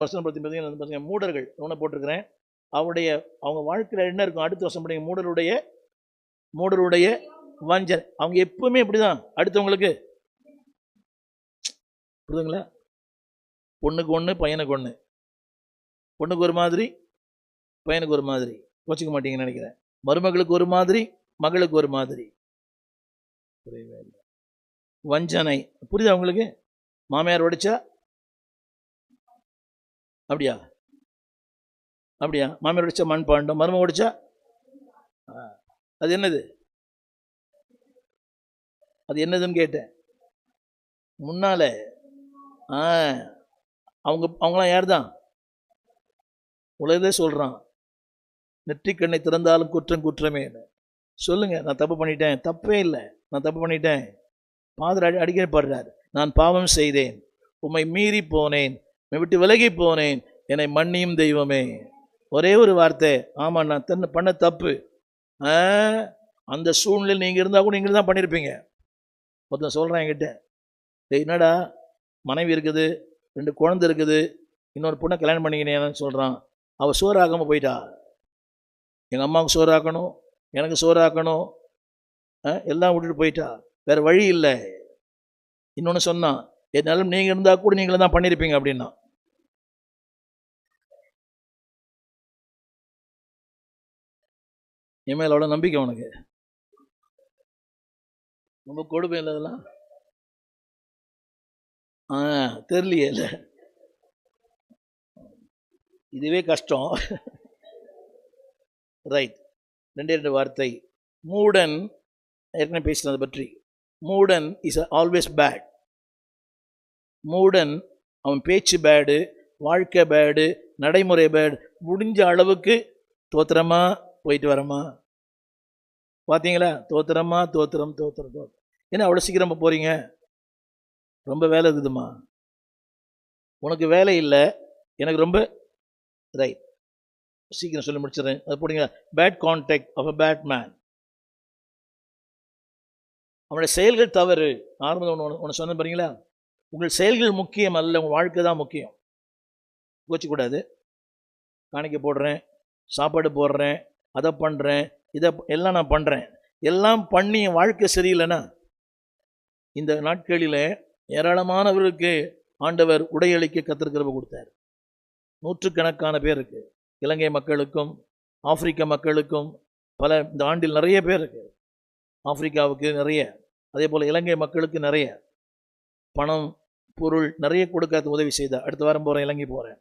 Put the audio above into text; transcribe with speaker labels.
Speaker 1: வசனம் பற்றி பார்த்தீங்கன்னா மூடர்கள் ஒன்று போட்டிருக்கிறேன். அவங்க வாழ்க்கையில் என்ன இருக்கும்? அடுத்த வருஷம் படிங்க. மூடருடைய வஞ்சனை. அவங்க எப்பவுமே இப்படிதான் அடுத்தவங்களுக்கு. புரியுதுங்களா? பொண்ணுக்கு ஒன்று, பையனுக்கு ஒன்று. பொண்ணுக்கு ஒரு மாதிரி, பையனுக்கு ஒரு மாதிரி. கோச்சிக்க மாட்டீங்கன்னு நினைக்கிறேன். மருமகளுக்கு ஒரு மாதிரி, மகளுக்கு ஒரு மாதிரி. புரியவே இல்லை. வஞ்சனை. புரியுதா உங்களுக்கு? மாமியார் ஒடிச்சா அப்படியா? மாமியார் ஒடிச்சா மண் பாண்டம், மருமக ஒடிச்சா அது என்னது? அது என்னதுன்னு கேட்டேன். முன்னால அவங்களாம் யார் தான்? உலகே சொல்றான், நெற்றிக்கண்ணை திறந்தாலும் குற்றம் குற்றமே. சொல்லுங்க, நான் தப்பு பண்ணிட்டேன். தப்பே இல்லை, நான் தப்பு பண்ணிட்டேன். பாதர் அடிக்கடி பாடுறார், நான் பாவம் செய்தேன், உம்மை மீறி போனேன், விட்டு விலகி போனேன், என்னை மன்னியும் தெய்வமே. ஒரே ஒரு வார்த்தை, ஆமாம் நான் பண்ண தப்பு. அந்த சூழ்நிலையில் நீங்கள் இருந்தால் கூட நீங்கள் தான் பண்ணியிருப்பீங்க. ஒருத்தன் சொல்கிறேன் என்கிட்ட, என்னடா மனைவி இருக்குது, 2 குழந்தை இருக்குது, இன்னொரு பொண்ணை கல்யாணம் பண்ணிக்கினேன்னு சொல்கிறான். அவள் சோறாக்காமல் போயிட்டா. எங்கள் அம்மாவுக்கு சோறாக்கணும், எனக்கு சோறாக்கணும், எல்லாம் விட்டுட்டு போயிட்டா. வேறு வழி இல்லை. இன்னொன்று சொன்னான், என்னாலும் நீங்கள் இருந்தால் கூட நீங்களும் தான் பண்ணியிருப்பீங்க அப்படின்னா. என் மேல அவ்வளோ நம்பிக்கை உனக்கு? ரொம்ப கொடுமை இல்லை அதெல்லாம். தெரியலையே இல்லை, இதுவே கஷ்டம். ரைட். 2 வார்த்தை. மூடன், ஏற்கனவே பேசினதை பற்றி. மூடன் இஸ் ஆல்வேஸ் பேட். மூடன், அவன் பேச்சு பேடு, வாழ்க்கை பேடு, நடைமுறை பேடு. முடிஞ்ச அளவுக்கு தோத்திரமா போயிட்டு வரமா. பார்த்தீங்களா? தோத்திரமா தோத்திரம். ஏன்னா அவ்வளோ சீக்கிரமா போறீங்க? ரொம்ப வேலை இருக்குதுமா. உனக்கு வேலை இல்லை, எனக்கு ரொம்ப. ரைட், சீக்கிரம் சொல்லி முடிச்சிடறேன். அது போடுங்க. Bad contact of a bad man. அவனுடைய செயல்கள் தவறு. ஆரம்பம் ஒன்று சொன்ன பாருங்களா? உங்கள் செயல்கள் முக்கியம் அல்ல, உங்கள் வாழ்க்கை தான் முக்கியம். கோச்சிக்கூடாது. காணிக்கை போடுறேன், சாப்பாடு போடுறேன், அதை பண்ணுறேன், இதை எல்லாம் நான் பண்ணுறேன், எல்லாம் பண்ணி என் வாழ்க்கை சரியில்லைன்னா. இந்த நாட்களில் ஏராளமானவர்களுக்கு ஆண்டவர் உடையளிக்க கத்திருக்கிறவ கொடுத்தார். 100கணக்கான பேருக்கு, இலங்கை மக்களுக்கும் ஆப்பிரிக்க மக்களுக்கும் பல, இந்த ஆண்டில் நிறைய பேருக்கு, ஆப்பிரிக்காவுக்கு நிறைய, அதே போல் இலங்கை மக்களுக்கு நிறைய பணம் பொருள் நிறைய கொடுக்க உதவி செய்தார். அடுத்த வாரம் போகிறேன், இலங்கை போகிறேன்.